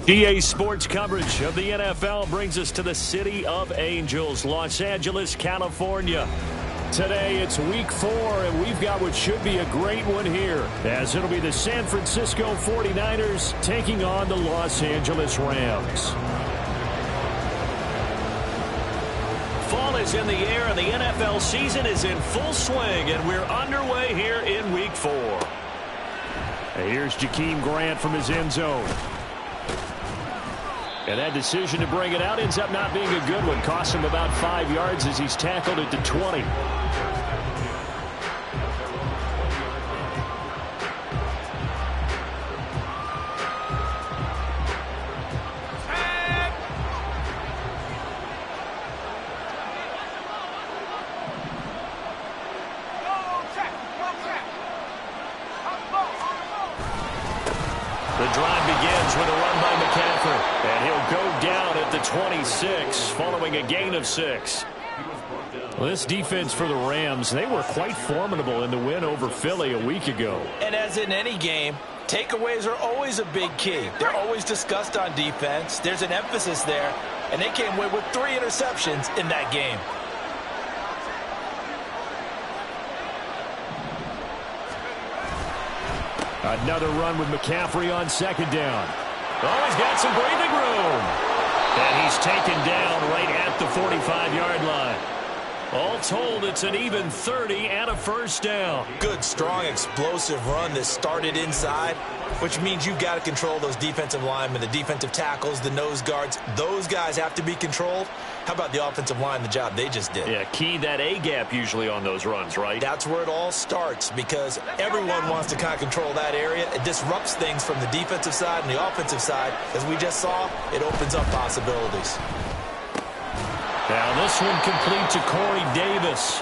EA Sports coverage of the NFL brings us to the City of Angels, Los Angeles, California. Today it's week 4, and we've got what should be a great one here, as it'll be the San Francisco 49ers taking on the Los Angeles Rams. Fall is in the air, and the NFL season is in full swing, and we're underway here in week 4. And here's Jakeem Grant from his end zone. And that decision to bring it out ends up not being a good one. Costs him about 5 yards as he's tackled at the 20. The drive begins with a run by McCaffrey, and he'll go down at the 26 following a gain of 6. Well, this defense for the Rams, they were quite formidable in the win over Philly a week ago. And as in any game, takeaways are always a big key. They're always discussed on defense. There's an emphasis there, and they came away with 3 interceptions in that game. Another run with McCaffrey on second down. Oh, he's got some breathing room. And he's taken down right at the 45-yard line. All told, it's an even 30 and a first down. Good, strong, explosive run that started inside, which means you've got to control those defensive linemen, the defensive tackles, the nose guards. Those guys have to be controlled. How about the offensive line, the job they just did? Yeah, key that A-gap usually on those runs, right? That's where it all starts, because everyone wants to kind of control that area. It disrupts things from the defensive side and the offensive side. As we just saw, it opens up possibilities. Now this one complete to Corey Davis.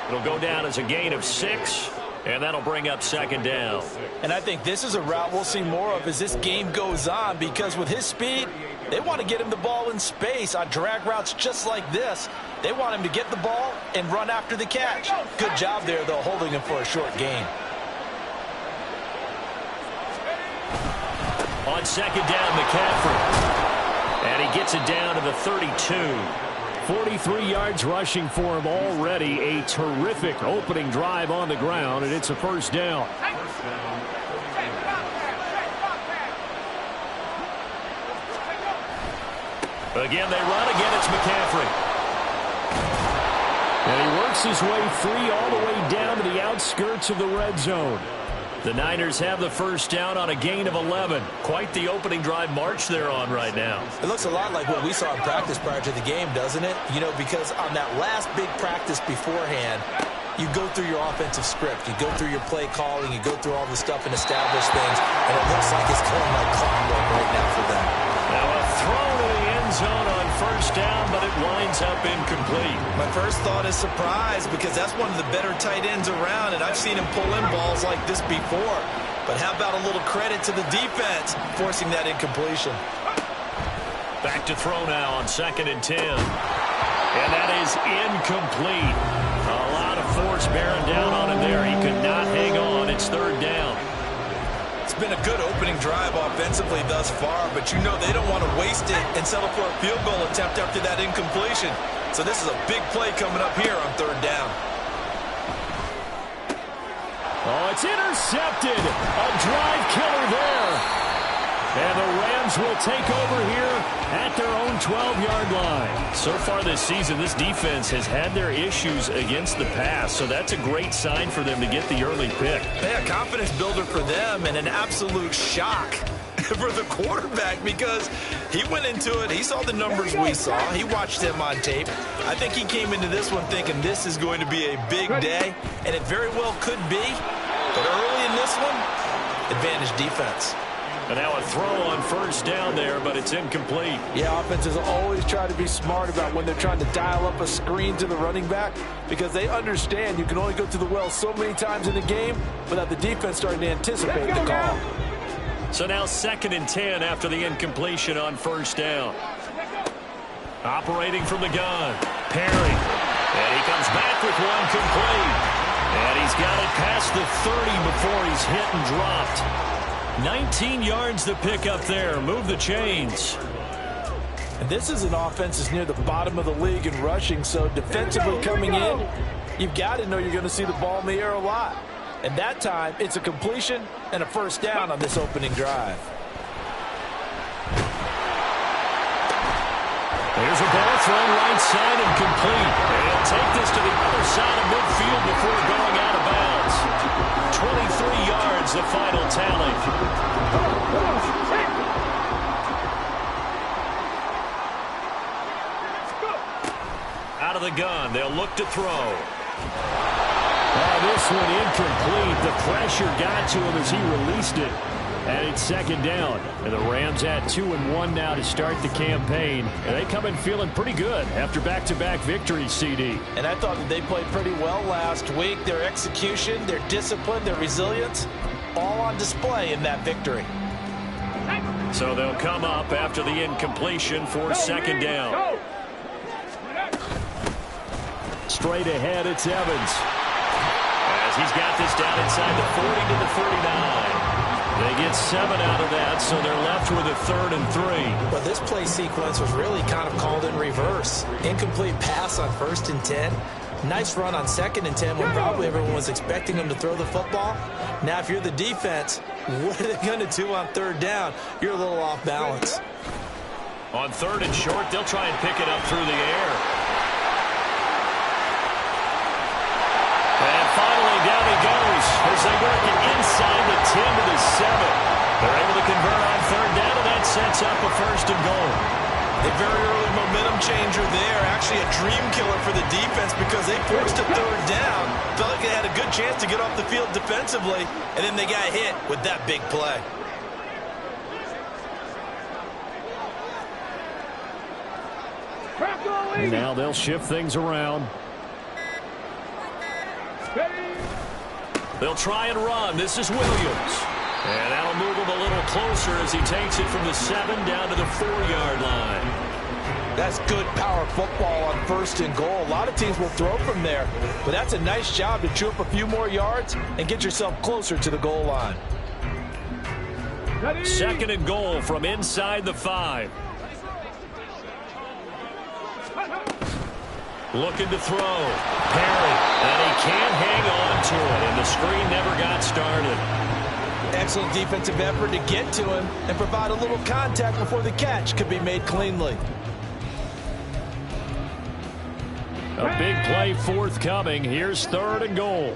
It'll go down as a gain of 6, and that'll bring up second down. And I think this is a route we'll see more of as this game goes on, because with his speed, they want to get him the ball in space on drag routes just like this. They want him to get the ball and run after the catch. Good job there, though, holding him for a short gain. On second down, McCaffrey. And he gets it down to the 32. 43 yards rushing for him already. A terrific opening drive on the ground, and it's a first down. Again, they run. Again, it's McCaffrey. And he works his way free all the way down to the outskirts of the red zone. The Niners have the first down on a gain of 11. Quite the opening drive march they're on right now. It looks a lot like what we saw in practice prior to the game, doesn't it? You know, because on that last big practice beforehand, you go through your offensive script. You go through your play calling. You go through all the stuff and establish things. And it looks like it's going like clockwork right now for them. Now a throw to the end zone on first down, but it winds up incomplete. My first thought is surprise, because that's one of the better tight ends around, and I've seen him pull in balls like this before. But how about a little credit to the defense forcing that incompletion? Back to throw now on 2nd and 10. And that is incomplete. A lot of force bearing down on him there. He could not hang on. It's 3rd down. It's been a good opening drive offensively thus far, but you know they don't want to waste it and settle for a field goal attempt after that incompletion. So this is a big play coming up here on 3rd down. Oh, it's intercepted. A drive killer there. And the Rams will take over here at their own 12-yard line. So far this season, this defense has had their issues against the pass, so that's a great sign for them to get the early pick. Yeah, a confidence builder for them, and an absolute shock for the quarterback, because he went into it, he saw the numbers we saw, he watched them on tape. I think he came into this one thinking this is going to be a big day, and it very well could be, but early in this one, advantage defense. And now a throw on first down there, but it's incomplete. Yeah, offenses always try to be smart about when they're trying to dial up a screen to the running back, because they understand you can only go to the well so many times in the game without the defense starting to anticipate the call. So now 2nd and 10 after the incompletion on first down. Operating from the gun, Perry. And he comes back with one complete. And he's got it past the 30 before he's hit and dropped. 19 yards to pick up there. Move the chains. And this is an offense that's near the bottom of the league in rushing, so defensively coming in, you've got to know you're going to see the ball in the air a lot. And that time, it's a completion and a first down on this opening drive. There's a ball thrown right side and complete. And he'll take this to the other side of midfield before going out of bounds. 23 yards, the final tally. Out of the gun, they'll look to throw. This one incomplete. The pressure got to him as he released it. And it's second down. And the Rams at 2-1 now to start the campaign. And they come in feeling pretty good after back-to-back victories, CD. And I thought that they played pretty well last week. Their execution, their discipline, their resilience, all on display in that victory. So they'll come up after the incompletion for second down. Straight ahead, it's Evans. As he's got this down inside the 40 to the 39. They get 7 out of that, so they're left with a 3rd and 3. Well, this play sequence was really kind of called in reverse. Incomplete pass on 1st and 10. Nice run on 2nd and 10 when probably everyone was expecting them to throw the football. Now, if you're the defense, what are they going to do on 3rd down? You're a little off balance. On 3rd and short, they'll try and pick it up through the air. And finally, down he goes as they work it inside the 10 to the 7. They're able to convert on 3rd down, and that sets up a 1st and goal. A very early momentum changer there. Actually a dream killer for the defense because they forced a 3rd down. Felt like they had a good chance to get off the field defensively, and then they got hit with that big play. And now they'll shift things around. They'll try and run. This is Williams. And that'll move him a little closer as he takes it from the 7 down to the 4-yard line. That's good power football on 1st and goal. A lot of teams will throw from there, but that's a nice job to chew up a few more yards and get yourself closer to the goal line. 2nd and goal from inside the 5. Looking to throw. Perry. And he can't hang on to it. And the screen never got started. Excellent defensive effort to get to him and provide a little contact before the catch could be made cleanly. A big play forthcoming. Here's 3rd and goal.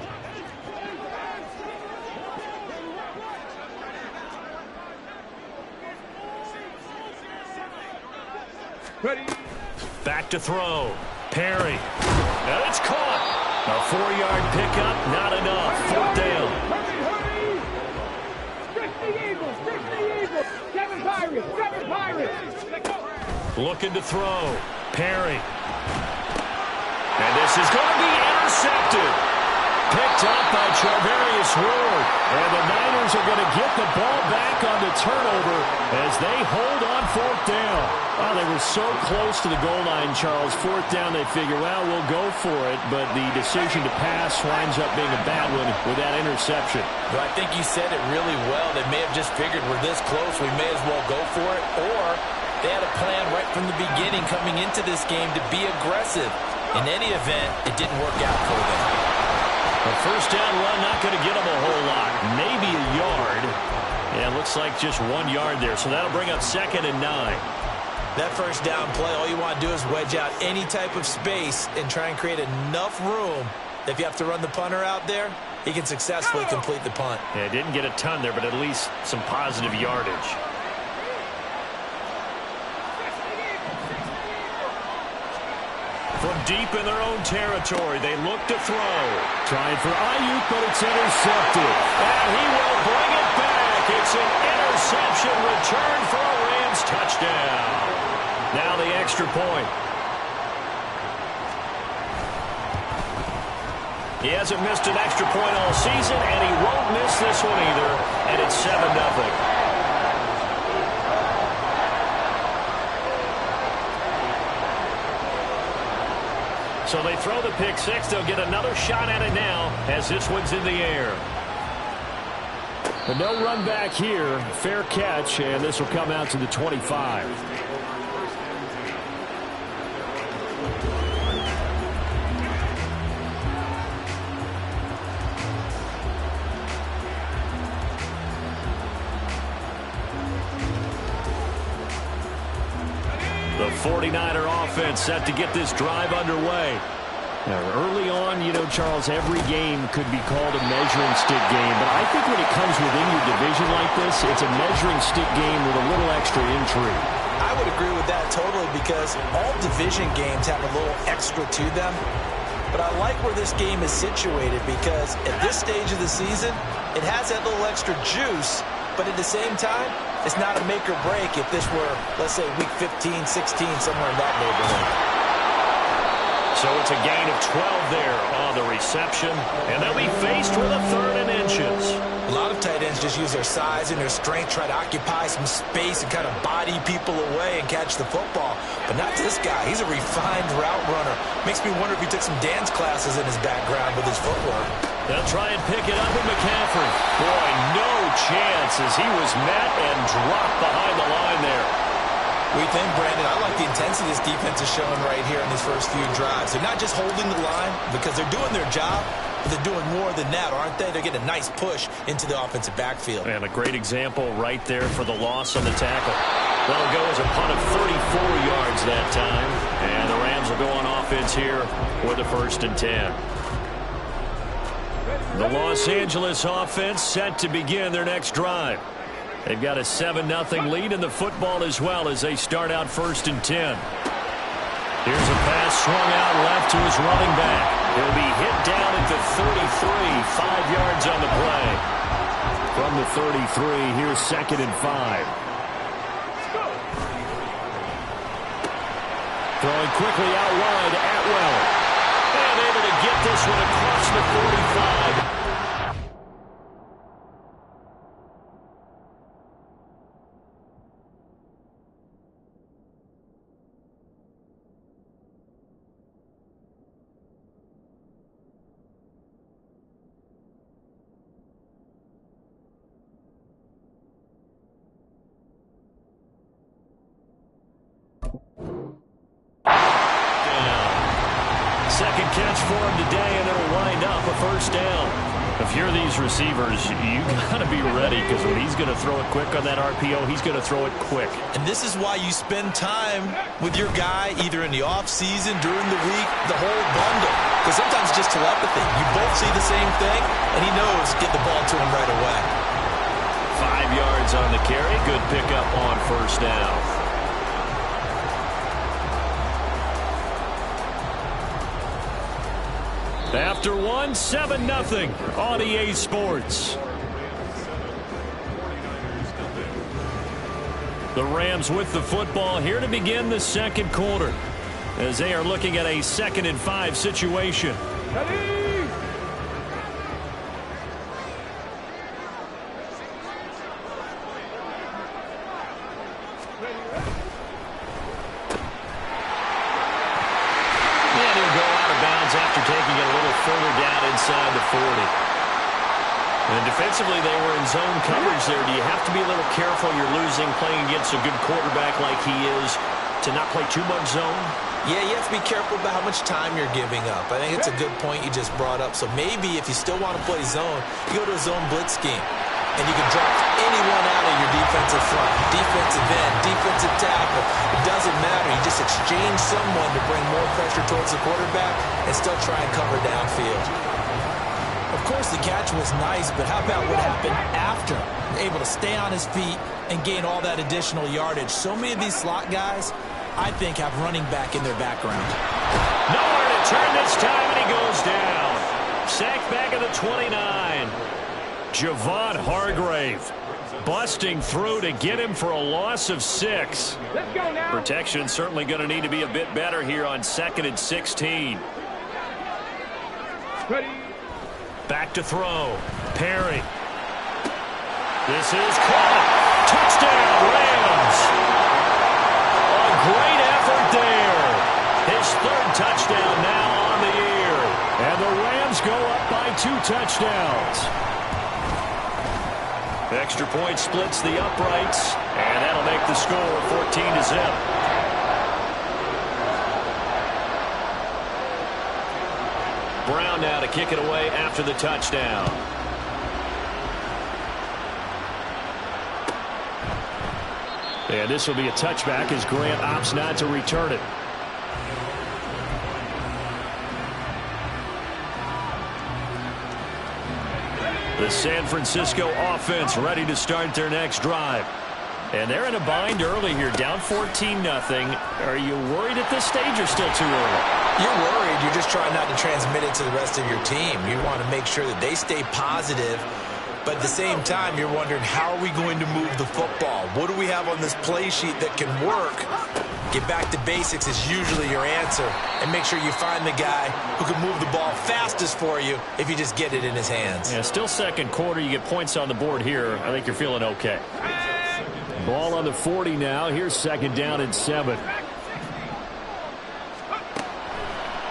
Ready. Back to throw. Perry. And it's caught. A 4-yard pickup, not enough. 4th down. Hurry, hurry. Stretch the Eagles. Seven Pirates. Looking to throw. Perry. And this is going to be intercepted. Picked up by Charvarius Ward. And the Niners are going to get the ball back on the turnover as they hold on 4th down. Oh, they were so close to the goal line, Charles. 4th down, they figure, well, we'll go for it. But the decision to pass winds up being a bad one with that interception. Well, I think you said it really well. They may have just figured we're this close, we may as well go for it. Or they had a plan right from the beginning coming into this game to be aggressive. In any event, it didn't work out for them. A 1st down run, not going to get them a whole lot. Maybe a yard. Yeah, it looks like just 1 yard there. So that'll bring up 2nd and 9. That 1st down play, all you want to do is wedge out any type of space and try and create enough room that if you have to run the punter out there, he can successfully complete the punt. Yeah, didn't get a ton there, but at least some positive yardage. From deep in their own territory, they look to throw. Trying for Ayuk, but it's intercepted. And he will bring it back. It's an interception return for a Rams touchdown. Now the extra point. He hasn't missed an extra point all season, and he won't miss this one either. And it's 7-0. So they throw the pick six. They'll get another shot at it now as this one's in the air. But no run back here. Fair catch, and this will come out to the 25. The 49er offense set to get this drive underway. Now, early on, Charles, every game could be called a measuring stick game. But I think when it comes within your division like this, it's a measuring stick game with a little extra intrigue. I would agree with that totally because all division games have a little extra to them. But I like where this game is situated because at this stage of the season, it has that little extra juice. But at the same time, it's not a make or break if this were, let's say, week 15, 16, somewhere in that neighborhood. So it's a gain of 12 there on the reception. And they'll be faced with a 3rd and inches. A lot of tight ends just use their size and their strength, try to occupy some space and kind of body people away and catch the football. But not this guy. He's a refined route runner. Makes me wonder if he took some dance classes in his background with his footwork. They'll try and pick it up with McCaffrey. Boy, no chance as he was met and dropped behind the line there. What do you think, Brandon? I like the intensity this defense is showing right here in these first few drives. They're not just holding the line because they're doing their job, but they're doing more than that, aren't they? They're getting a nice push into the offensive backfield. And a great example right there for the loss on the tackle. That'll go as a punt of 34 yards that time. And the Rams will go on offense here with a 1st and 10. The Los Angeles offense set to begin their next drive. They've got a 7-0 lead in the football as well as they start out 1st and 10. Here's a pass swung out left to his running back. He'll be hit down at the 33, 5 yards on the play. From the 33, here's 2nd and 5. Throwing quickly out wide, Atwell. And able to get this one across the 45. Second catch for him today, and it'll wind up a 1st down. If you're these receivers, you got to be ready because when he's going to throw it quick on that RPO, he's going to throw it quick. And this is why you spend time with your guy either in the offseason, during the week, the whole bundle. Because sometimes it's just telepathy. You both see the same thing, and he knows get the ball to him right away. 5 yards on the carry. Good pickup on 1st down. After one, 7-0 on EA Sports. The Rams with the football here to begin the 2nd quarter as they are looking at a 2nd and 5 situation. Ready? After taking it a little further down inside the 40. And defensively, they were in zone coverage there. Do you have to be a little careful? You're losing, playing against a good quarterback like he is, to not play too much zone? Yeah, you have to be careful about how much time you're giving up. I think it's a good point you just brought up. So maybe if you still want to play zone, you go to a zone blitz scheme. And you can drop anyone out of your defensive front, defensive end, defensive tackle. It doesn't matter. You just exchange someone to bring more pressure towards the quarterback and still try and cover downfield. Of course, the catch was nice, but how about what happened after? Able to stay on his feet and gain all that additional yardage. So many of these slot guys, I think, have running back in their background. Nowhere to turn this time, and he goes down. Sacked back at the 29. Javon Hargrave busting through to get him for a loss of 6. Let's go now. Protection certainly going to need to be a bit better here on 2nd and 16. Ready? Back to throw. Perry. This is caught. Touchdown, Rams. A great effort there. His 3rd touchdown now on the year. And the Rams go up by 2 touchdowns. Extra point splits the uprights, and that'll make the score 14-0. Brown now to kick it away after the touchdown. And this will be a touchback as Grant opts not to return it. The San Francisco offense ready to start their next drive. And they're in a bind early here, down 14-0. Are you worried at this stage or still too early? You're worried. You're just trying not to transmit it to the rest of your team. You want to make sure that they stay positive. But at the same time, you're wondering, how are we going to move the football? What do we have on this play sheet that can work? Get back to basics is usually your answer. And make sure you find the guy who can move the ball fastest for you if you just get it in his hands. Yeah, still second quarter. You get points on the board here. I think you're feeling okay. Ball on the 40 now. Here's second down and 7.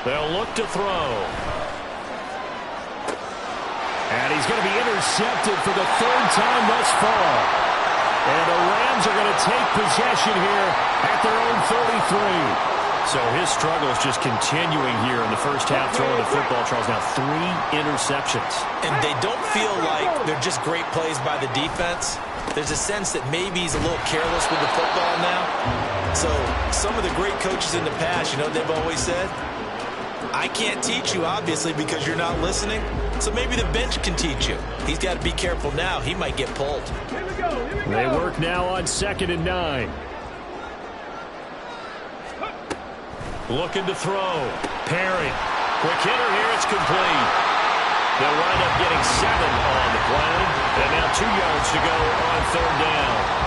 They'll look to throw. And he's going to be intercepted for the third time thus far. And the Rams are going to take possession here at their own 33. So his struggle is just continuing here in the first half throwing the football. Charles, now 3 interceptions. And they don't feel like they're just great plays by the defense. There's a sense that maybe he's a little careless with the football now. So some of the great coaches in the past, you know what they've always said? I can't teach you, obviously, because you're not listening. So maybe the bench can teach you. He's got to be careful now. He might get pulled. Here we go. They work now on 2nd and 9. Looking to throw. Perry. Quick hitter here. It's complete. They'll wind up getting 7 on the play. And now 2 yards to go on 3rd down.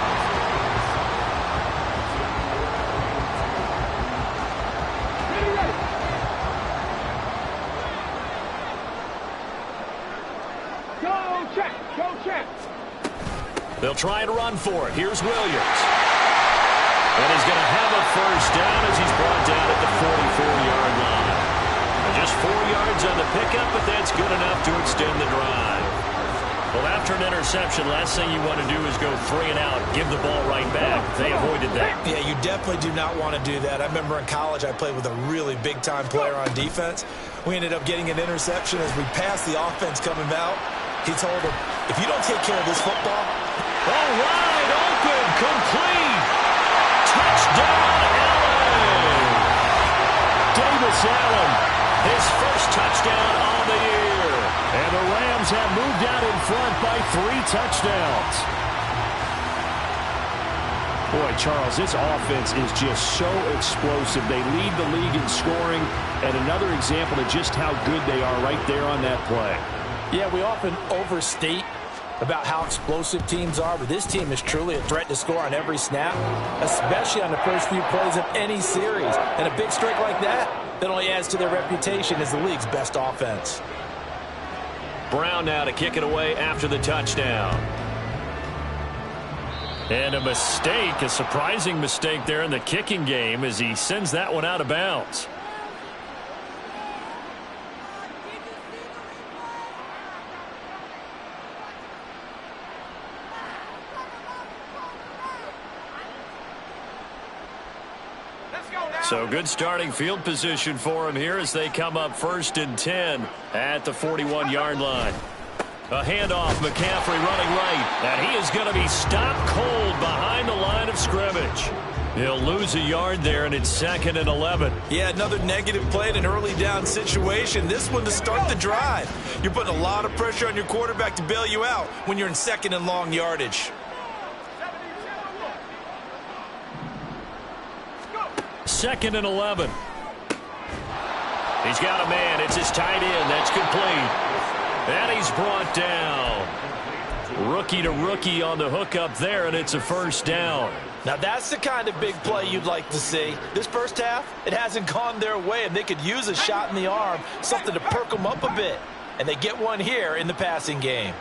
They'll try and run for it. Here's Williams. And he's going to have a first down as he's brought down at the 44-yard line. Just 4 yards on the pickup, but that's good enough to extend the drive. Well, after an interception, last thing you want to do is go 3 and out, give the ball right back. They avoided that. Yeah, you definitely do not want to do that. I remember in college I played with a really big-time player on defense. We ended up getting an interception as we passed the offense coming out. He told him, if you don't take care of this football, wide open, complete. Touchdown, Allen. Davis Allen, his first touchdown on the year. And the Rams have moved out in front by 3 touchdowns. Boy, Charles, this offense is just so explosive. They lead the league in scoring, and another example of just how good they are right there on that play. Yeah, we often overstate about how explosive teams are, but this team is truly a threat to score on every snap, especially on the first few plays of any series. And a big streak like that only adds to their reputation as the league's best offense. Brown now to kick it away after the touchdown. And a mistake, a surprising mistake there in the kicking game as he sends that one out of bounds. So good starting field position for him here as they come up 1st and 10 at the 41-yard line. A handoff, McCaffrey running right, and he is going to be stopped cold behind the line of scrimmage. He'll lose a yard there, and it's 2nd and 11. Yeah, another negative play in an early down situation. This one to start the drive. You're putting a lot of pressure on your quarterback to bail you out when you're in 2nd and long yardage. 2nd and 11. He's got a man. It's his tight end. That's complete. And he's brought down. Rookie to rookie on the hookup there, and it's a first down. Now, that's the kind of big play you'd like to see. This first half, it hasn't gone their way, and they could use a shot in the arm, something to perk them up a bit. And they get one here in the passing game.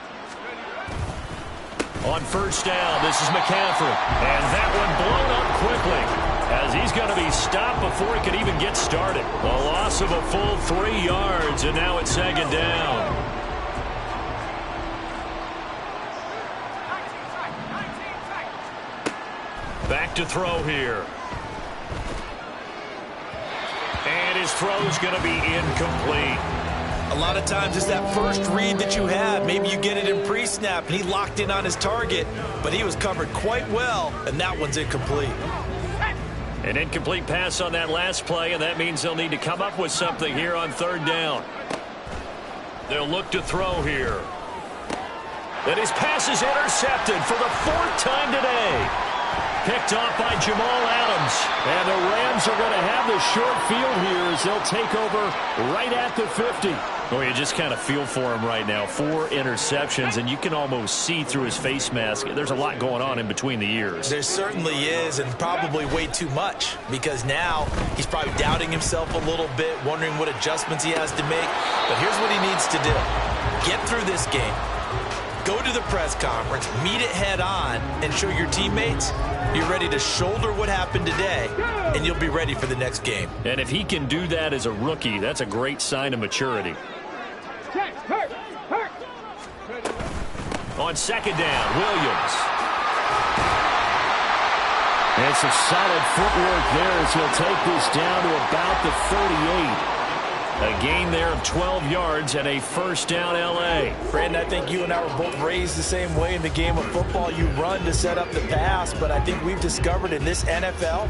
On first down, this is McCaffrey. And that one blown up quickly as he's going to be stopped before he could even get started. A loss of a full 3 yards, and now it's 2nd down. look to throw here. And his throw's going to be incomplete. A lot of times it's that first read that you have. Maybe you get it in pre-snap, and he locked in on his target, but he was covered quite well, and that one's incomplete. An incomplete pass on that last play, and that means they'll need to come up with something here on third down. They'll look to throw here. And his pass is intercepted for the fourth time today. Picked off by Jamal Adams. And the Rams are going to have the short field here as they'll take over right at the 50. Oh, you just kind of feel for him right now. 4 interceptions, and you can almost see through his face mask. There's a lot going on in between the ears. There certainly is, and probably way too much, because now he's probably doubting himself a little bit, wondering what adjustments he has to make. But here's what he needs to do. Get through this game. Go to the press conference, meet it head on, and show your teammates you're ready to shoulder what happened today, and you'll be ready for the next game. And if he can do that as a rookie, that's a great sign of maturity. On second down, Williams. And some solid footwork there as he'll take this down to about the 38. A gain there of 12 yards and a first down L.A. Brandon, I think you and I were both raised the same way in the game of football. You run to set up the pass, but I think we've discovered in this NFL,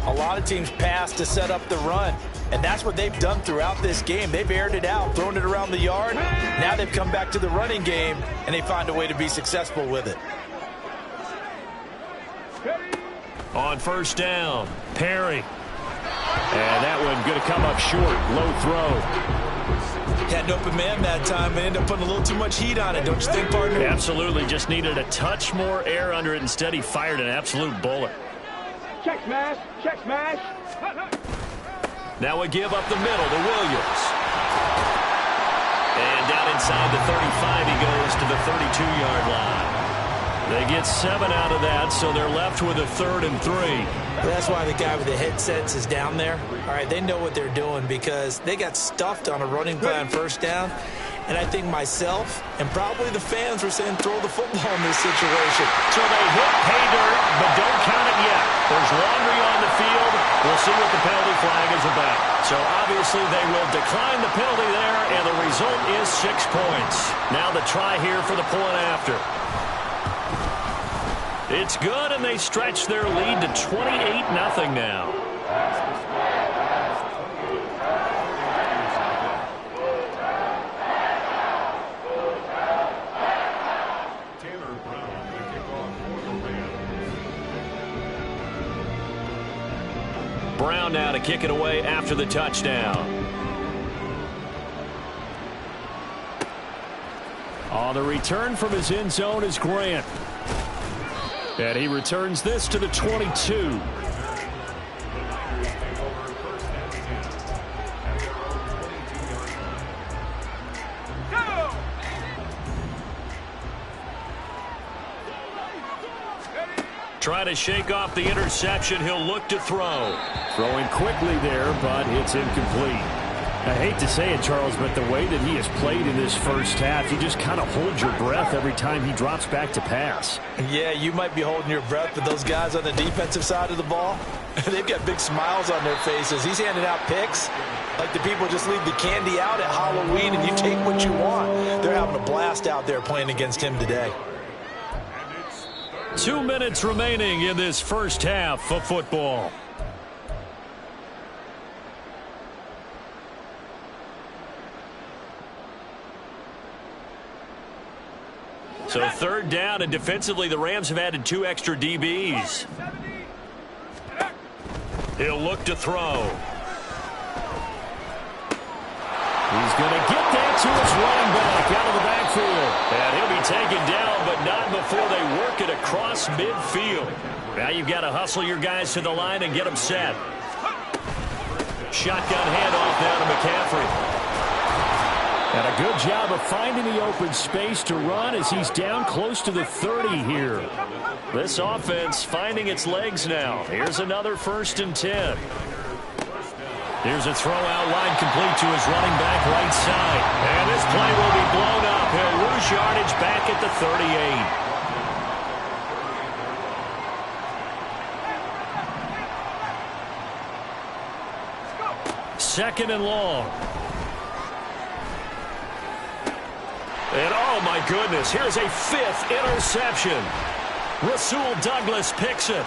a lot of teams pass to set up the run. And that's what they've done throughout this game. They've aired it out, thrown it around the yard. Now they've come back to the running game, and they find a way to be successful with it. On first down, Perry. And that one going to come up short. Low throw. Had an open man that time and ended up putting a little too much heat on it, don't you think, partner? Absolutely. Just needed a touch more air under it. Instead, he fired an absolute bullet. Check smash. Check smash. Now we give up the middle to Williams. And down inside the 35, he goes to the 32-yard line. They get 7 out of that, so they're left with a 3rd and 3. That's why the guy with the headsets is down there. All right, they know what they're doing because they got stuffed on a running play on first down. And I think myself and probably the fans were saying throw the football in this situation. So they hit pay dirt, but don't count it yet. There's laundry on the field. We'll see what the penalty flag is about. So obviously they will decline the penalty there, and the result is 6 points. Now the try here for the point after. It's good, and they stretch their lead to 28-0 now. Brown now to kick it away after the touchdown. On the return from his end zone is Grant. And he returns this to the 22. Trying to shake off the interception. He'll look to throw. Throwing quickly there, but it's incomplete. I hate to say it, Charles, but the way that he has played in this first half, you just kind of hold your breath every time he drops back to pass. Yeah, you might be holding your breath, but those guys on the defensive side of the ball, they've got big smiles on their faces. He's handing out picks like the people just leave the candy out at Halloween and you take what you want. They're having a blast out there playing against him today. 2 minutes remaining in this first half of football. So third down, and defensively the Rams have added 2 extra DBs. He'll look to throw. He's going to get that to his running back out of the backfield. And he'll be taken down, but not before they work it across midfield. Now you've got to hustle your guys to the line and get them set. Shotgun handoff down to McCaffrey. And a good job of finding the open space to run as he's down close to the 30 here. This offense finding its legs now. Here's another 1st and 10. Here's a throw out wide complete to his running back right side. And this play will be blown up. He'll lose yardage back at the 38. second and long. And oh my goodness, here's a fifth interception. Rasul Douglas picks it.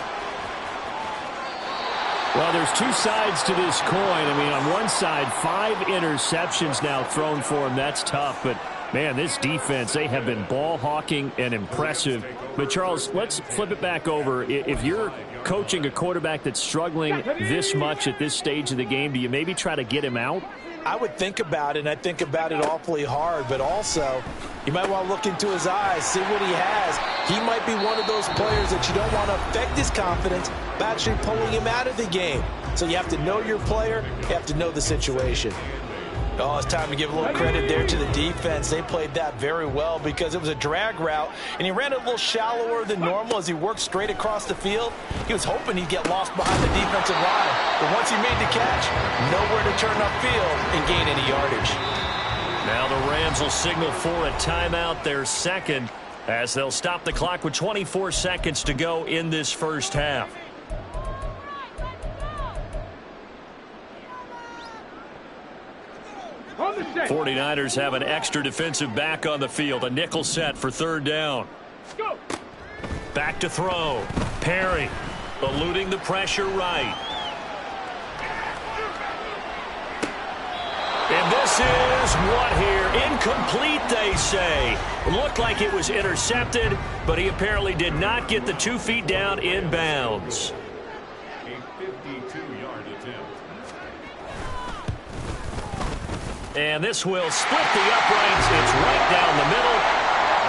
Well, there's two sides to this coin. I mean, on one side, 5 interceptions now thrown for him. That's tough. But, man, this defense, they have been ball hawking and impressive. But, Charles, let's flip it back over. If you're coaching a quarterback that's struggling this much at this stage of the game, do you maybe try to get him out? I would think about it, and I think about it awfully hard. But also, you might want to look into his eyes, see what he has. He might be one of those players that you don't want to affect his confidence by actually pulling him out of the game. So you have to know your player. You have to know the situation. Oh, it's time to give a little credit there to the defense. They played that very well because it was a drag route, and he ran it a little shallower than normal as he worked straight across the field. He was hoping he'd get lost behind the defensive line, but once he made the catch, nowhere to turn upfield and gain any yardage. Now the Rams will signal for a timeout, their second, as they'll stop the clock with 24 seconds to go in this first half. On the set. 49ers have an extra defensive back on the field. A nickel set for third down. Go. Back to throw. Perry eluding the pressure right. And this is what here? Incomplete, they say. Looked like it was intercepted, but he apparently did not get the 2 feet down in bounds. A 52-yard attempt. And this will split the uprights. It's right down the middle.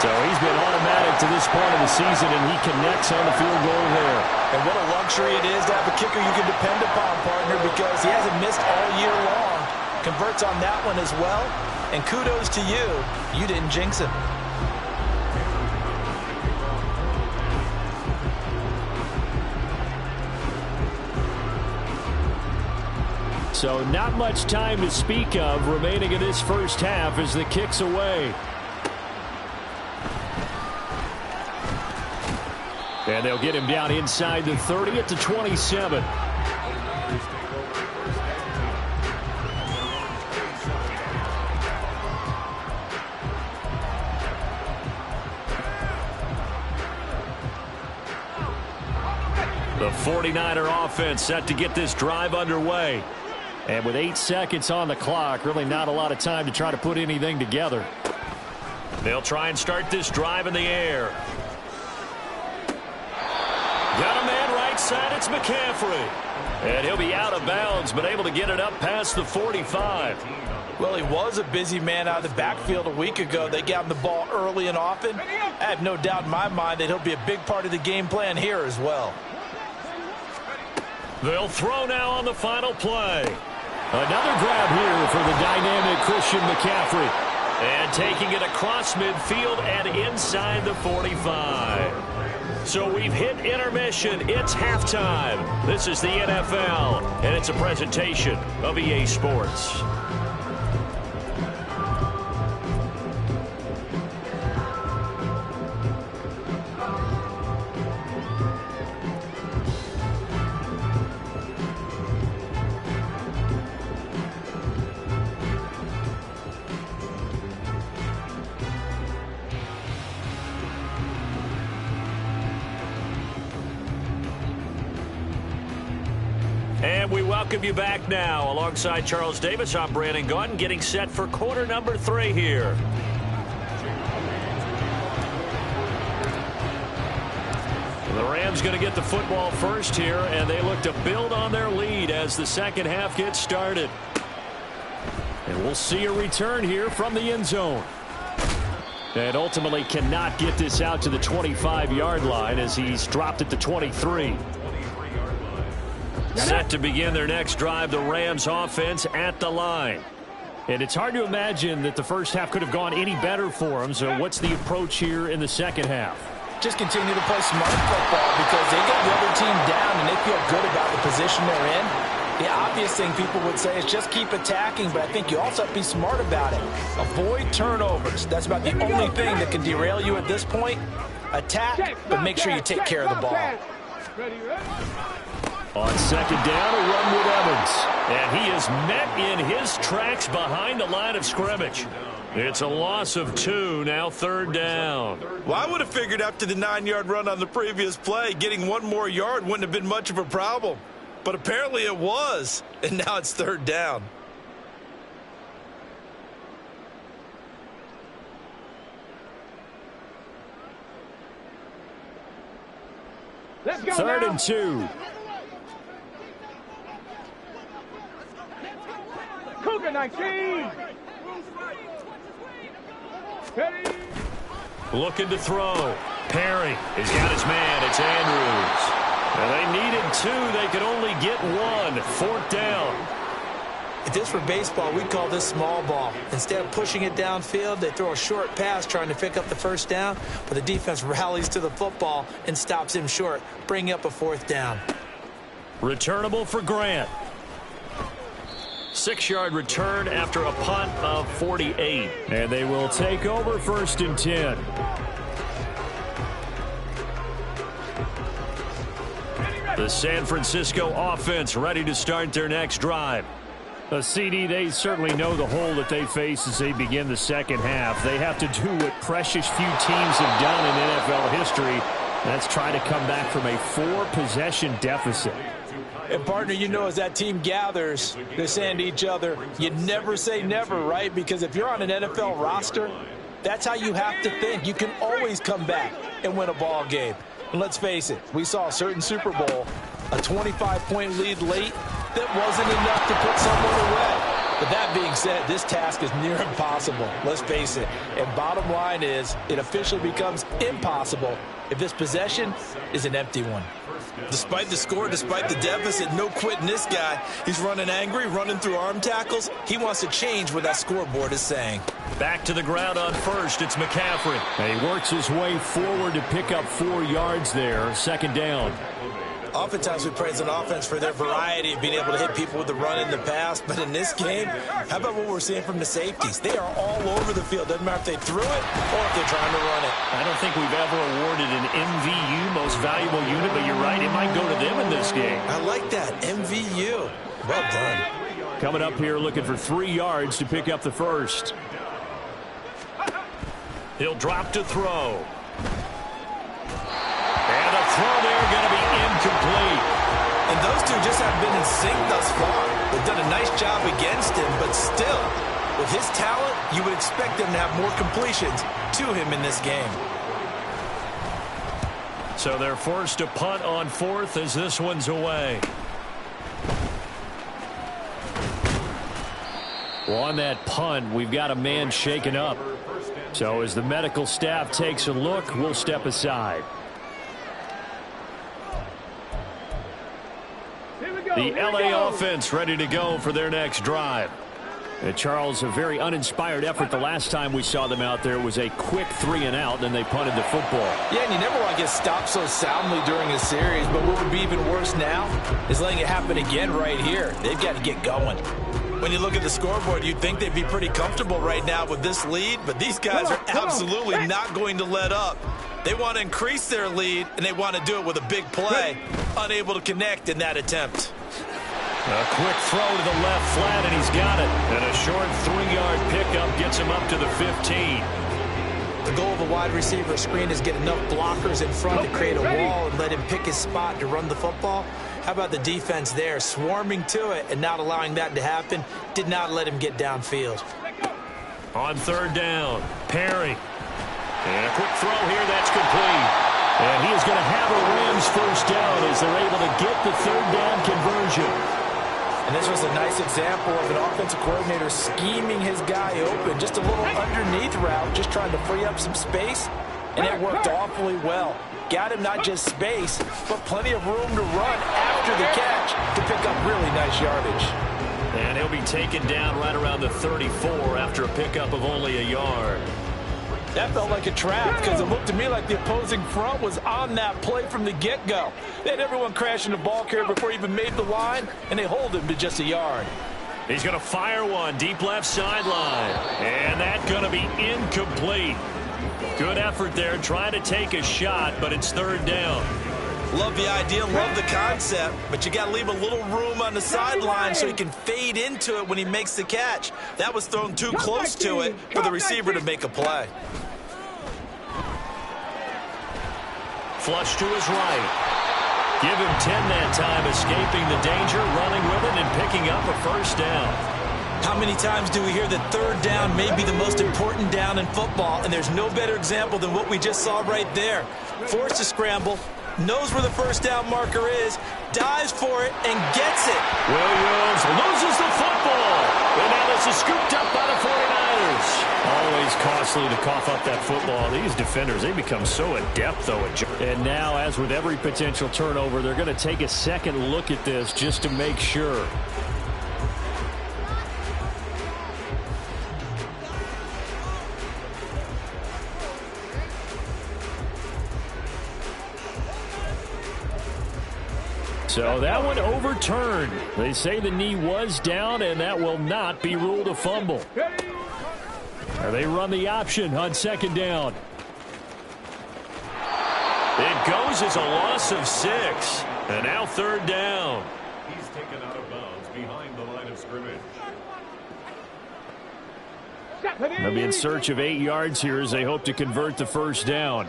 So he's been automatic to this point of the season, and he connects on the field goal there. And what a luxury it is to have a kicker you can depend upon, partner, because he hasn't missed all year long. Converts on that one as well. And kudos to you. You didn't jinx him. So not much time to speak of remaining in this first half as the kick's away. And they'll get him down inside the 30 at the 27. The 49er offense set to get this drive underway. And with 8 seconds on the clock, really not a lot of time to try to put anything together. They'll try and start this drive in the air. Got a man right side, it's McCaffrey. And he'll be out of bounds, but able to get it up past the 45. Well, he was a busy man out of the backfield a week ago. They got him the ball early and often. I have no doubt in my mind that he'll be a big part of the game plan here as well. They'll throw now on the final play. Another grab here for the dynamic Christian McCaffrey. And taking it across midfield and inside the 45. So we've hit intermission. It's halftime. This is the NFL, and it's a presentation of EA Sports. And we welcome you back now. Alongside Charles Davis, I'm Brandon Gaudin, getting set for quarter number 3 here. The Rams going to get the football first here, and they look to build on their lead as the second half gets started. And we'll see a return here from the end zone. And ultimately cannot get this out to the 25-yard line as he's dropped at the 23. Set to begin their next drive, the Rams offense at the line. And it's hard to imagine that the first half could have gone any better for them. So what's the approach here in the second half? Just continue to play smart football because they get the other team down and they feel good about the position they're in. The obvious thing people would say is just keep attacking, but I think you also have to be smart about it. Avoid turnovers. That's about the only thing that can derail you at this point. Attack, but make sure you take care of the ball. On second down, a run with Evans. And he is met in his tracks behind the line of scrimmage. It's a loss of 2, now 3rd down. Well, I would have figured after the 9-yard run on the previous play, getting 1 more yard wouldn't have been much of a problem. But apparently it was, and now it's 3rd down. Let's go 3rd now. and 2. Cougar 19. Ready. Looking to throw. Perry has got his man. It's Andrews. And they needed 2. They could only get 1. 4th down. If this were baseball, we'd call this small ball. Instead of pushing it downfield, they throw a short pass trying to pick up the 1st down, but the defense rallies to the football and stops him short, bringing up a 4th down. Returnable for Grant. 6-yard return after a punt of 48. And they will take over 1st and 10. The San Francisco offense ready to start their next drive. CD, they certainly know the hole that they face as they begin the second half. They have to do what precious few teams have done in NFL history. That's try to come back from a 4-possession deficit. And, partner, you know, as that team gathers, they're saying to each other, you never say never, right? Because if you're on an NFL roster, that's how you have to think. You can always come back and win a ball game. And let's face it, we saw a certain Super Bowl, a 25-point lead late, that wasn't enough to put someone away. But that being said, this task is near impossible. Let's face it. And bottom line is, it officially becomes impossible if this possession is an empty one. Despite the score, despite the deficit, no quitting this guy. He's running angry, running through arm tackles. He wants to change what that scoreboard is saying. Back to the ground on 1st. It's McCaffrey. And he works his way forward to pick up 4 yards there. 2nd down. Oftentimes we praise an offense for their variety of being able to hit people with the run in the pass. But in this game, how about what we're seeing from the safeties? They are all over the field. Doesn't matter if they threw it or if they're trying to run it. I don't think we've ever awarded an MVU, most valuable unit, but you're right, it might go to them in this game. I like that. MVU. Well done. Coming up here looking for 3 yards to pick up the 1st. He'll drop to throw. And a throw there going to be incomplete. And those two just haven't been in sync thus far. They've done a nice job against him, but still, with his talent, you would expect them to have more completions to him in this game. So they're forced to punt on 4th as this one's away. Well, on that punt, we've got a man shaken up. So as the medical staff takes a look, we'll step aside. The LA offense ready to go for their next drive. And Charles, a very uninspired effort. The last time we saw them out there was a quick 3-and-out, and they punted the football. Yeah, and you never want to get stopped so soundly during a series, but what would be even worse now is letting it happen again right here. They've got to get going. When you look at the scoreboard, you'd think they'd be pretty comfortable right now with this lead, but these guys are absolutely not going to let up. They want to increase their lead, and they want to do it with a big play, unable to connect in that attempt. A quick throw to the left flat, and he's got it. And a short 3-yard pickup gets him up to the 15. The goal of a wide receiver screen is get enough blockers in front to create a wall and let him pick his spot to run the football. How about the defense there, swarming to it and not allowing that to happen? Did not let him get downfield. On 3rd down, Perry. And a quick throw here, that's complete. And he is going to have a Rams 1st down as they're able to get the 3rd down conversion. And this was a nice example of an offensive coordinator scheming his guy open. Just a little underneath route, just trying to free up some space. And it worked awfully well. Got him not just space, but plenty of room to run after the catch to pick up really nice yardage. And he'll be taken down right around the 34 after a pickup of only a yard. That felt like a trap because it looked to me like the opposing front was on that play from the get-go. They had everyone crashing the ball carrier before he even made the line, and they hold him to just a yard. He's going to fire one deep left sideline. And that's going to be incomplete. Good effort there trying to take a shot, but it's 3rd down. Love the idea, love the concept, but you got to leave a little room on the sideline so he can fade into it when he makes the catch. That was thrown too close to it for the receiver to make a play. Flush to his right. Give him 10 that time, escaping the danger, running with it, and picking up a first down. How many times do we hear that third down may be the most important down in football, and there's no better example than what we just saw right there. Forced to scramble, knows where the first down marker is, dives for it, and gets it. Williams loses the football. And now this is scooped up by the 49ers. Always costly to cough up that football. These defenders, they become so adept, though. And now, as with every potential turnover, they're going to take a second look at this just to make sure. So that one overturned. They say the knee was down, and that will not be ruled a fumble. They run the option on second down. It goes as a loss of 6. And now third down. He's taken out of bounds behind the line of scrimmage. They'll be in search of 8 yards here as they hope to convert the first down.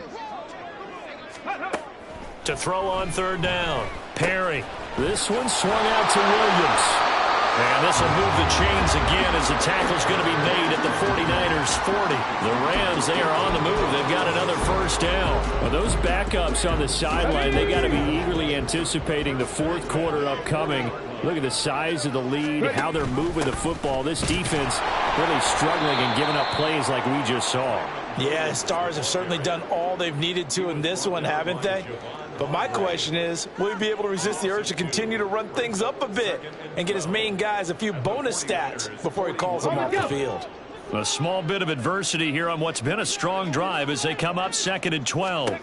To throw on third down. Perry. This one swung out to Williams. And this will move the chains again as the tackle's going to be made at the 49ers 40. The Rams, they are on the move. They've got another first down. Well, those backups on the sideline, they got to be eagerly anticipating the fourth quarter upcoming. Look at the size of the lead, how they're moving the football. This defense really struggling and giving up plays like we just saw. Yeah, Stars have certainly done all they've needed to in this one, haven't they? But my question is, will he be able to resist the urge to continue to run things up a bit and get his main guys a few bonus stats before he calls them off the field? A small bit of adversity here on what's been a strong drive as they come up 2nd and 12.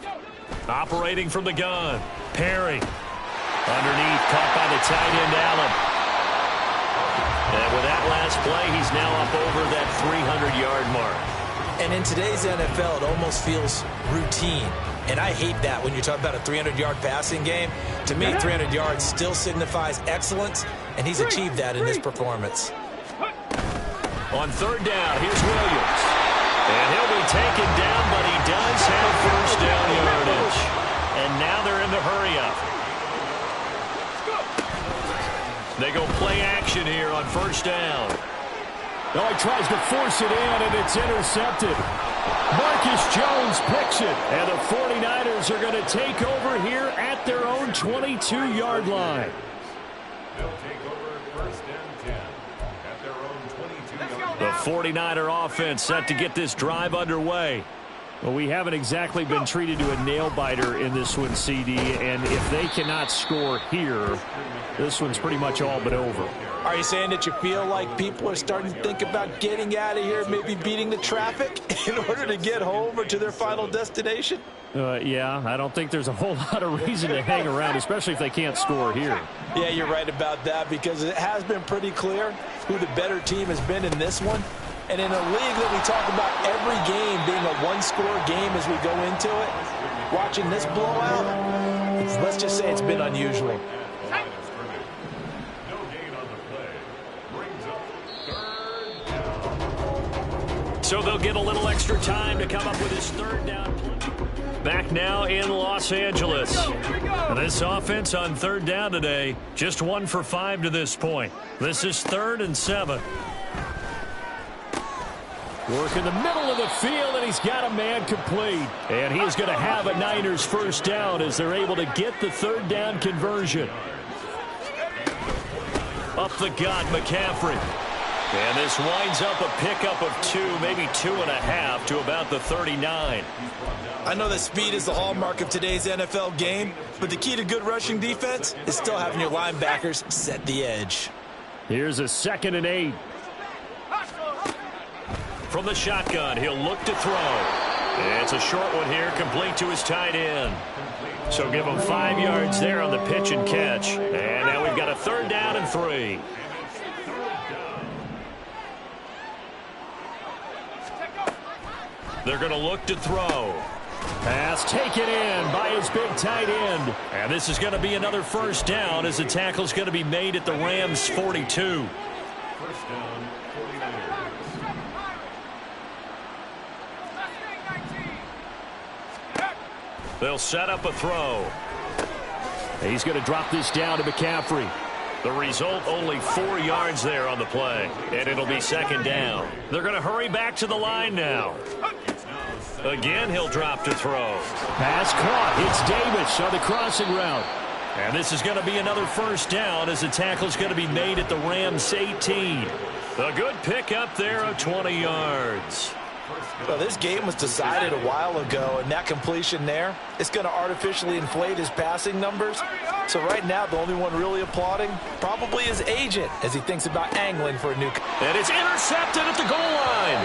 Operating from the gun. Perry. Underneath, caught by the tight end, Allen. And with that last play, he's now up over that 300-yard mark. And in today's NFL, it almost feels routine. And I hate that when you talk about a 300-yard passing game. To me, 300 yards still signifies excellence, and he's achieved that in this performance. On third down, here's Williams. And he'll be taken down, but he does have first down yardage. And now they're in the hurry-up. They go play action here on first down. Oh, he tries to force it in, and it's intercepted. Marcus Jones picks it, and the 49ers are going to take over here at their own 22-yard line. They'll take over first and 10 at their own 22-yard line. The 49er offense set to get this drive underway. Well, we haven't exactly been treated to a nail-biter in this one, CD, and if they cannot score here, this one's pretty much all but over. Are you saying that you feel like people are starting to think about getting out of here, maybe beating the traffic in order to get home or to their final destination? Yeah, I don't think there's a whole lot of reason to hang around, especially if they can't score here. Yeah, you're right about that, because it has been pretty clear who the better team has been in this one. And in a league that we talk about every game being a one-score game as we go into it, watching this blowout, let's just say it's been unusual. So they'll get a little extra time to come up with his third down play. Back now in Los Angeles. This offense on third down today, just 1 for 5 to this point. This is 3rd and 7. Work in the middle of the field, and he's got a man complete. And he is going to have a Niners first down as they're able to get the third down conversion. Up the gut, McCaffrey. And this winds up a pickup of 2, maybe 2.5 to about the 39. I know that speed is the hallmark of today's NFL game, but the key to good rushing defense is still having your linebackers set the edge. Here's a 2nd and 8. From the shotgun, he'll look to throw. And it's a short one here, complete to his tight end. So give him 5 yards there on the pitch and catch. And now we've got a 3rd down and 3. They're going to look to throw. Pass taken in by his big tight end. And this is going to be another first down as the tackle's going to be made at the Rams' 42. First down, 49ers. They'll set up a throw. He's going to drop this down to McCaffrey. The result, only 4 yards there on the play. And it'll be second down. They're going to hurry back to the line now. Again, he'll drop to throw. Pass caught. It's Davis on the crossing route. And this is going to be another first down as the tackle's going to be made at the Rams' 18. A good pickup there of 20 yards. Well, this game was decided a while ago, and that completion there is going to artificially inflate his passing numbers. So right now, the only one really applauding probably his agent as he thinks about angling for a new. And it's intercepted at the goal line.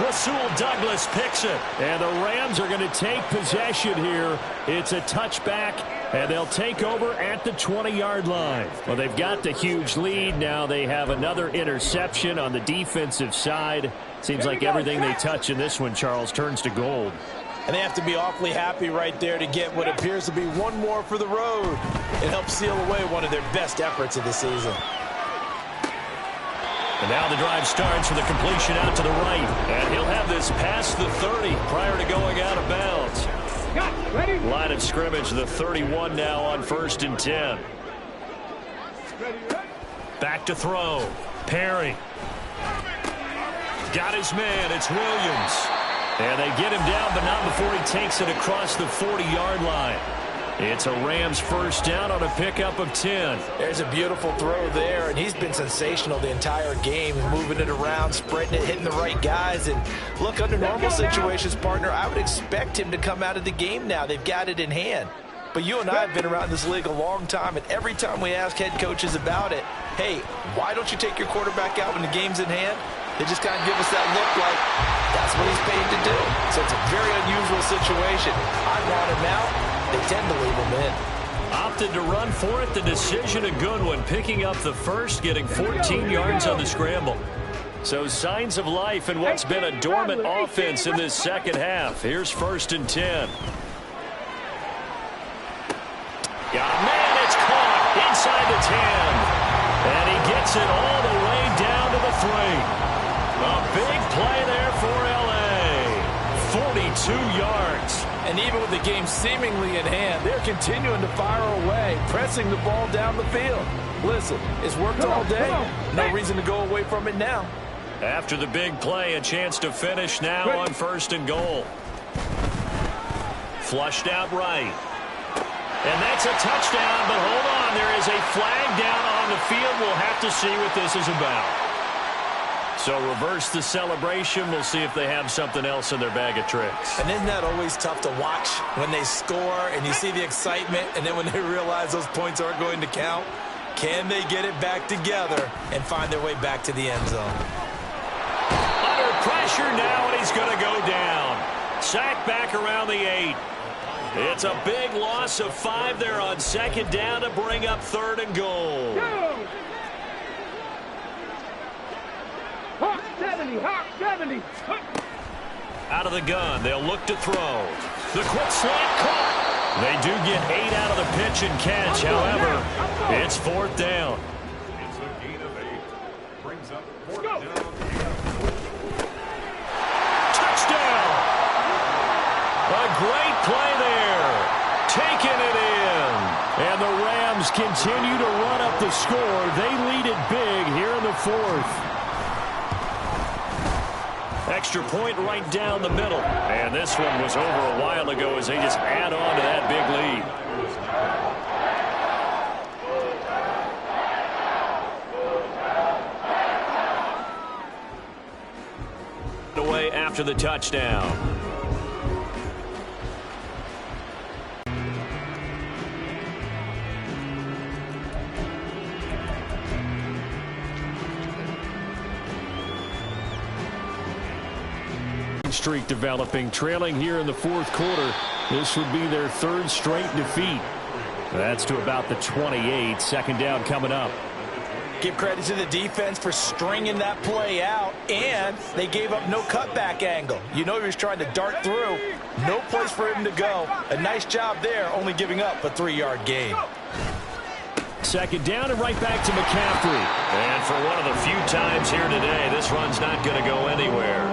Rasul Douglas picks it. And the Rams are going to take possession here. It's a touchback, and they'll take over at the 20-yard line. Well, they've got the huge lead. Now they have another interception on the defensive side. Seems like everything they touch in this one, Charles, turns to gold. And they have to be awfully happy right there to get what appears to be one more for the road. It helps seal away one of their best efforts of the season. And now the drive starts with a completion out to the right. And he'll have this past the 30 prior to going out of bounds. Line of scrimmage, the 31 now on 1st and 10. Back to throw. Perry. Got his man. It's Williams. And they get him down, but not before he takes it across the 40-yard line. It's a Rams first down on a pickup of 10. There's a beautiful throw there, and he's been sensational the entire game, moving it around, spreading it, hitting the right guys. And look, under normal situations, partner, I would expect him to come out of the game now. They've got it in hand. But you and I have been around this league a long time, and every time we ask head coaches about it, hey, why don't you take your quarterback out when the game's in hand? They just kind of give us that look like that's what he's paid to do. So it's a very unusual situation. I want him out. They tend to leave him in. Opted to run for it. The decision a good one. Picking up the first, getting 14 yards on the scramble. So signs of life in what's been a dormant offense in this second half. Here's 1st and 10. Got a man. It's caught inside the 10. And he gets it all the way down to the 3. A big play there for L.A. 42 yards. And even with the game seemingly in hand, they're continuing to fire away, pressing the ball down the field. Listen, it's worked all day. No reason to go away from it now. After the big play, a chance to finish now on 1st and goal. Flushed out right. And that's a touchdown, but hold on. There is a flag down on the field. We'll have to see what this is about. So reverse the celebration. We'll see if they have something else in their bag of tricks. And isn't that always tough to watch when they score and you see the excitement, and then when they realize those points aren't going to count? Can they get it back together and find their way back to the end zone? Under pressure now, and he's going to go down. Sacked back around the 8. It's a big loss of 5 there on 2nd down to bring up 3rd and goal. Hawk 70, Hawk 70. Out of the gun, they'll look to throw. The quick slant caught. They do get 8 out of the pitch and catch. However, it's 4th down. It's a gain of 8. Brings up 4th down. Touchdown! A great play there. Taking it in. And the Rams continue to run up the score. They lead it big here in the 4th. Extra point right down the middle. And this one was over a while ago as they just add on to that big lead. Away after the touchdown. Streak developing, trailing here in the 4th quarter. This would be their 3rd straight defeat. That's to about the 28. 2nd down coming up. Give credit to the defense for stringing that play out. And they gave up no cutback angle. You know he was trying to dart through. No place for him to go. A nice job there, only giving up a 3-yard gain. Second down and right back to McCaffrey. And for one of the few times here today, this run's not going to go anywhere.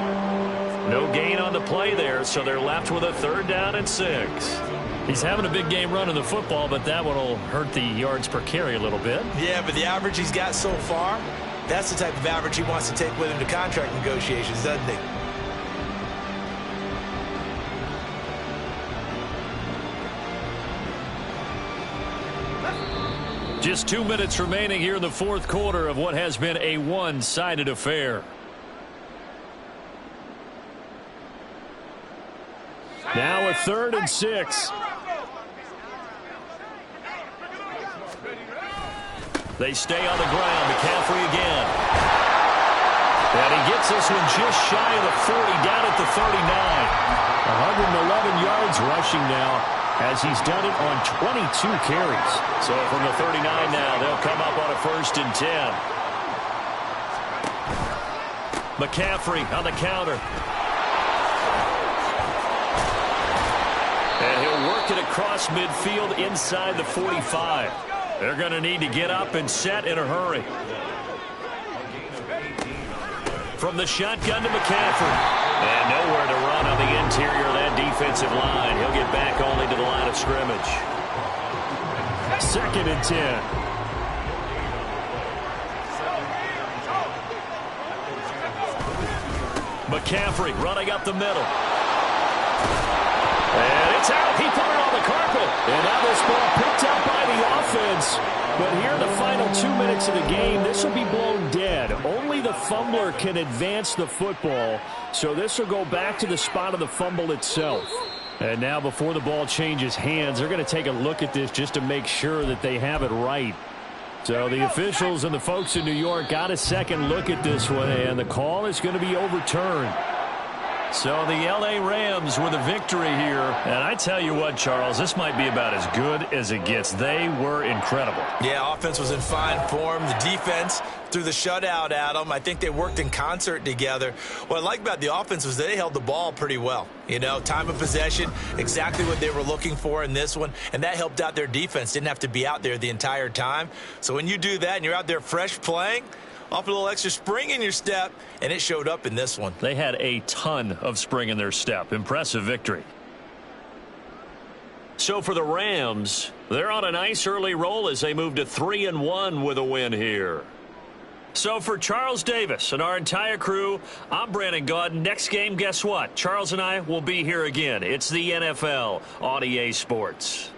No gain on the play there, so they're left with a 3rd down and 6. He's having a big game running the football, but that one will hurt the yards per carry a little bit. Yeah, but the average he's got so far, that's the type of average he wants to take with him to contract negotiations, doesn't he? Just 2 minutes remaining here in the 4th quarter of what has been a one-sided affair. Now a 3rd and 6. They stay on the ground. McCaffrey again. And he gets this one just shy of the 40, down at the 39. 111 yards rushing now, as he's done it on 22 carries. So from the 39 now, they'll come up on a 1st and 10. McCaffrey on the counter. And he'll work it across midfield inside the 45. They're going to need to get up and set in a hurry. From the shotgun to McCaffrey. And nowhere to run on the interior of that defensive line. He'll get back only to the line of scrimmage. 2nd and 10. McCaffrey running up the middle. And it's out. He put it on the carpet. And now this ball picked up by the offense. But here in the final 2 minutes of the game, this will be blown dead. Only the fumbler can advance the football. So this will go back to the spot of the fumble itself. And now before the ball changes hands, they're going to take a look at this just to make sure that they have it right. So the officials and the folks in New York got a second look at this one, and the call is going to be overturned. So the L.A. Rams with a victory here. And I tell you what, Charles, this might be about as good as it gets. They were incredible. Yeah, offense was in fine form. The defense threw the shutout at them. I think they worked in concert together. What I like about the offense was they held the ball pretty well. You know, time of possession, exactly what they were looking for in this one. And that helped out their defense. Didn't have to be out there the entire time. So when you do that and you're out there fresh playing, off a little extra spring in your step, and it showed up in this one. They had a ton of spring in their step. Impressive victory. So for the Rams, they're on a nice early roll as they move to 3-1 with a win here. So for Charles Davis and our entire crew, I'm Brandon Gaudin. Next game, guess what? Charles and I will be here again. It's the NFL on EA Sports.